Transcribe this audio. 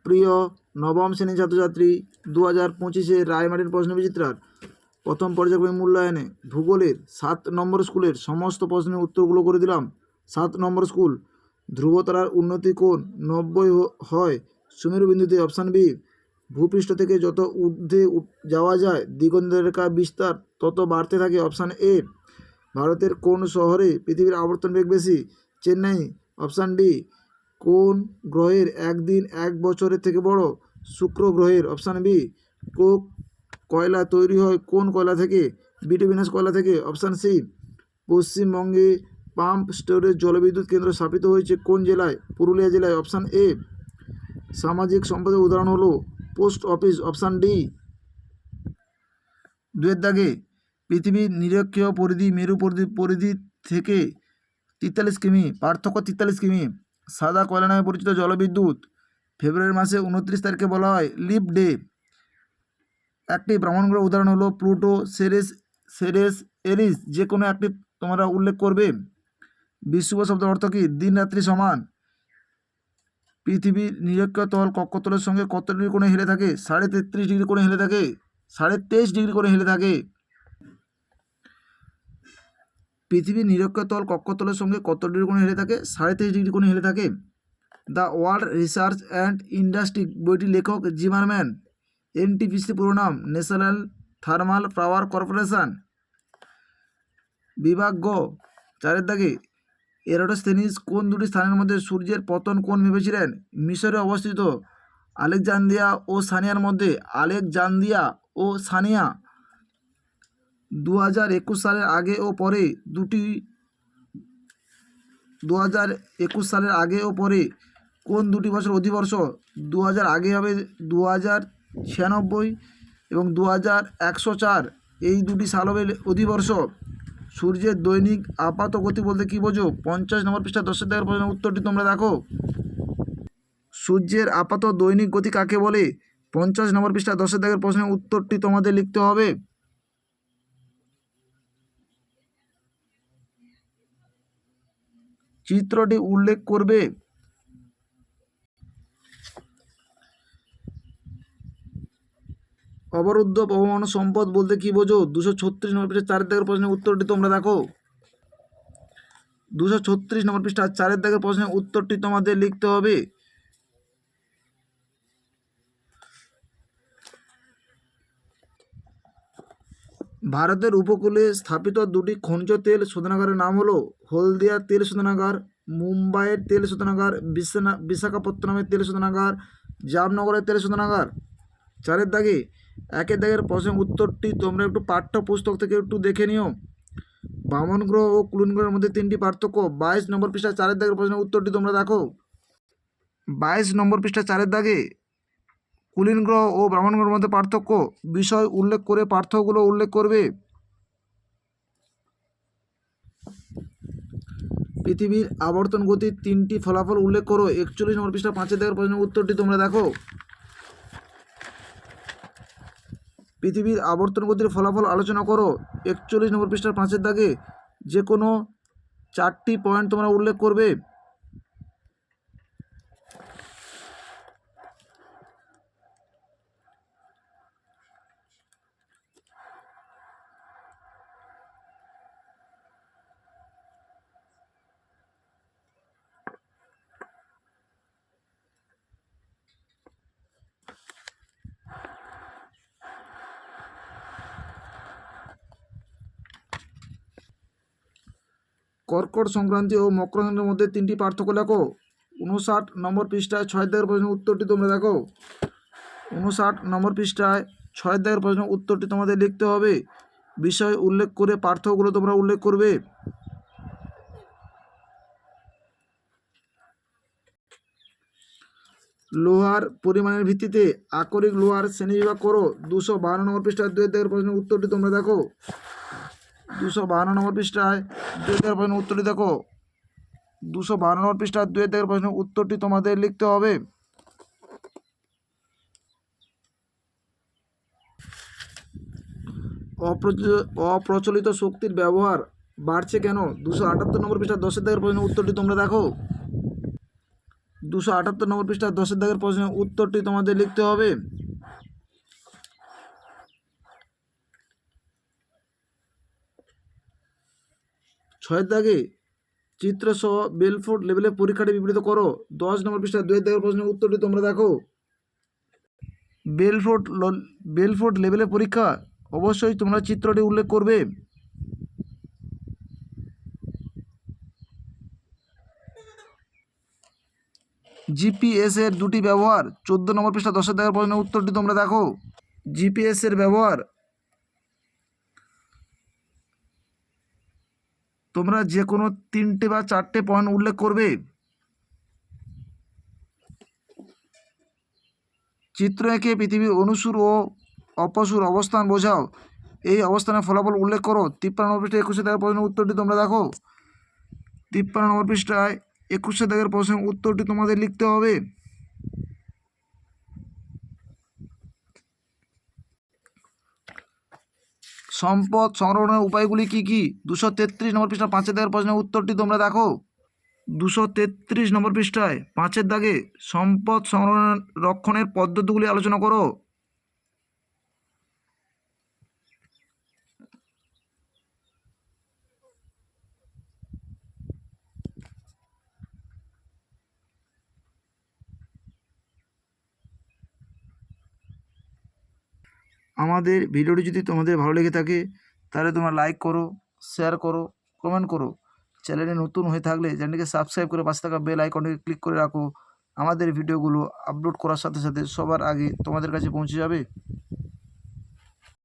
প্রিয় নবম শ্রেণীর ছাত্রছাত্রী, 2025 রায়মাটির প্রশ্ন বিচিত্রার প্রথম পর্যায়ক্রমিক মূল্যায়নে ভূগোলের 7 নম্বর স্কুলের সমস্ত প্রশ্নের উত্তরগুলো করে দিলাম। 7 নম্বর স্কুল, ধ্রুবতারার উন্নতি কোণ 90 হয় সুমেরু বিন্দুতে। অপশান বি, ভূপৃষ্ঠ থেকে যত ঊর্ধ্বে যাওয়া যায় দিগন্তরেখার বিস্তার তত বাড়তে থাকে। অপশান এ, ভারতের কোন শহরে পৃথিবীর আবর্তন বেগ বেশি? চেন্নাই। অপশান ডি, কোন গ্রহের একদিন এক বছরের থেকে বড়? শুক্র গ্রহের। অপশান বি, কোক কয়লা তৈরি হয় কোন কয়লা থেকে? বিটুমিনাস কয়লা থেকে। অপশান সি, পশ্চিমবঙ্গে পাম্প স্টোরেজ জলবিদ্যুৎ কেন্দ্র স্থাপিত হয়েছে কোন জেলায়? পুরুলিয়া জেলায়। অপশান এ, সামাজিক সম্পদের উদাহরণ হলো পোস্ট অফিস। অপশান ডি, দুয়ের দাগে, পৃথিবীর নিরক্ষীয় পরিধি মেরু পরিধি থেকে 43 কিমি, পার্থক্য 43 কিমি। সাদা কয়লা নামে পরিচিত জলবিদ্যুৎ ফেব্রুয়ারি মাসে 29 তারিখে বলা হয় লিপ ডে। একটি ভ্রমণগ্রহ উদাহরণ হলো প্লুটো, সেরেস, এরিস। যে কোনো একটি তোমরা উল্লেখ করবে। বিশুভ শব্দের অর্থ কী? দিন রাত্রি সমান। পৃথিবীর নিরক্ষীয় তল কক্ষতলের সঙ্গে কত ডিগ্রি কোণে হেলে থাকে? 33.5 ডিগ্রি কোণে হেলে থাকে। 23.5 ডিগ্রি কোণে হেলে থাকে। পৃথিবীর নিরক্ষীয় তল কক্ষতলের সঙ্গে কত ডিগ্রি কোণে হেলে থাকে? 23.5 ডিগ্রি কোণে হেলে থাকে। The world research and industry বইটির লেখক জিমারম্যান। এনটিপিসি পুরো নাম ন্যাশনাল থার্মাল পাওয়ার কর্পোরেশন। বিভাগ গ, 4 দাগে, এরাটোস্থেনিস কোন দুটি স্থানের মধ্যে সূর্যের পতন কোণ ভেবেছিলেন? মিশরে অবস্থিত আলেকজান্দ্রিয়া ও সানিয়ার মধ্যে। আলেকজান্দ্রিয়া ও সানিয়া। 2021 সালের আগে ও পরে 2021 সালের আগে ও পরে কোন দুটি বছর অধিবর্ষ? 2000 আগে হবে 2096 এবং 2104, এই দুটি সাল হবে অধিবর্ষ। সূর্যের দৈনিক আপাত গতি বলতে কী বোঝো? 50 নম্বর পৃষ্ঠা 10 দাগের প্রশ্নের উত্তরটি তোমরা দেখো। সূর্যের আপাত দৈনিক গতি কাকে বলে? 50 নম্বর পৃষ্ঠা 10 দাগের প্রশ্নের উত্তরটি তোমাদের লিখতে হবে। চিত্রটি উল্লেখ করবে। অবরুদ্ধ পরমাণু সম্পদ বলতে কী বোঝো? 236 নম্বর পৃষ্ঠা 4 দাগের প্রশ্নের উত্তরটি তোমরা দেখো। 236 নম্বর পৃষ্ঠা 4 দাগের প্রশ্নের উত্তরটি তোমাদের লিখতে হবে। ভারতের উপকূলে স্থাপিত দুটি খনিজ তেল শোধনাগারের নাম হলো হলদিয়া তেল শোধনাগার, মুম্বাইয়ের তেল শোধনাগার, বিশাখাপত্তনমের তেল শোধনাগার, জামনগরের তেল শোধনাগার। 4 দাগে 1 দাগের প্রশ্নের উত্তরটি তোমরা একটু পাঠ্য পুস্তক থেকে একটু দেখে নিও। বামন গ্রহ ও কুলিন গ্রহের মধ্যে 3টি পার্থক্য। 22 নম্বর পৃষ্ঠা 4 দাগের প্রশ্নের উত্তরটি তোমরা দেখো। 22 নম্বর পৃষ্ঠা 4 দাগে কুলিন গ্রহ ও ব্রাহ্মণ গ্রহের মধ্যে পার্থক্য বিষয় উল্লেখ করে পার্থক্যগুলো উল্লেখ করবে। পৃথিবীর আবর্তন গতির 3টি ফলাফল উল্লেখ করো। 41 নম্বর পৃষ্ঠা 5 দাগের প্রশ্নের উত্তরটি তোমরা দেখো। পৃথিবীর আবর্তন গতির ফলাফল আলোচনা করো। 41 নম্বর পৃষ্ঠার 5 দাগে যে কোনো 4টি পয়েন্ট তোমরা উল্লেখ করবে। কর্কট সংক্রান্তি ও মকর সংক্রান্তির মধ্যে 3টি পার্থক্য লেখো। 59 নম্বর পৃষ্ঠায় 6 দাগের প্রশ্নের উত্তরটি তোমরা দেখো। 59 নম্বর পৃষ্ঠায় 6 দাগের প্রশ্নের উত্তরটি তোমাদের লিখতে হবে। বিষয় উল্লেখ করে পার্থক্যগুলো তোমরা উল্লেখ করবে। লোহার পরিমাণের ভিত্তিতে আকরিক লোহার শ্রেণীবিভাগ করো। 252 নম্বর পৃষ্ঠায় 2 দাগের প্রশ্নের উত্তরটি তোমরা দেখো। 252 নম্বর পৃষ্ঠায় 2 দাগের প্রশ্নের উত্তরটি দেখো। 252 নম্বর পৃষ্ঠায় 2 দাগের প্রশ্নের উত্তরটি তোমাদের লিখতে হবে। অপ্রচলিত শক্তির ব্যবহার বাড়ছে কেন? 278 নম্বর পৃষ্ঠা 10 দাগের প্রশ্নের উত্তরটি তোমরা দেখো। 278 নম্বর পৃষ্ঠা 10 দাগের প্রশ্নের উত্তরটি তোমাদের লিখতে হবে। ছয়ের দাগে চিত্রসহ বেলফোর্ড লেভেলের পরীক্ষাটি বিবৃত করো। 10 নম্বর পৃষ্ঠা 2 দাগের প্রশ্নের উত্তরটি তোমরা দেখো। বেলফোর্ড লেভেলের পরীক্ষা অবশ্যই তোমরা চিত্রটি উল্লেখ করবে। জিপিএস এর দুটি ব্যবহার। 14 নম্বর পৃষ্ঠা 10 দাগের প্রশ্নের উত্তরটি তোমরা দেখো। জিপিএস এর ব্যবহার তোমরা যে কোনো 3টে বা 4টে পয়েন্ট উল্লেখ করবে। চিত্র এঁকে পৃথিবীর অনুসুর ও অপসুর অবস্থান বোঝাও। এই অবস্থানের ফলাফল উল্লেখ করো। 53 নম্বর পৃষ্ঠায় 21 দাগের প্রশ্নের উত্তরটি তোমরা দেখো। 53 নম্বর পৃষ্ঠায় 21 দাগের প্রশ্নের উত্তরটি তোমাদের লিখতে হবে। সম্পদ সংরক্ষণের উপায়গুলি কি কি? 233 নম্বর পৃষ্ঠা 5 দাগের প্রশ্নের উত্তরটি তোমরা দেখো। 233 নম্বর পৃষ্ঠায় 5 দাগে সম্পদ সংরক্ষণের পদ্ধতিগুলি আলোচনা করো। আমাদের ভিডিওটি যদি তোমাদের ভালো লেগে থাকে তাহলে তোমরা লাইক করো, শেয়ার করো, কমেন্ট করো। চ্যানেলে নতুন হয়ে থাকলে চ্যানেলটিকে সাবস্ক্রাইব করে পাশে থাকা বেল আইকনটিকে ক্লিক করে রাখো। আমাদের ভিডিওগুলো আপলোড করার সাথে সাথে সবার আগে তোমাদের কাছে পৌঁছে যাবে।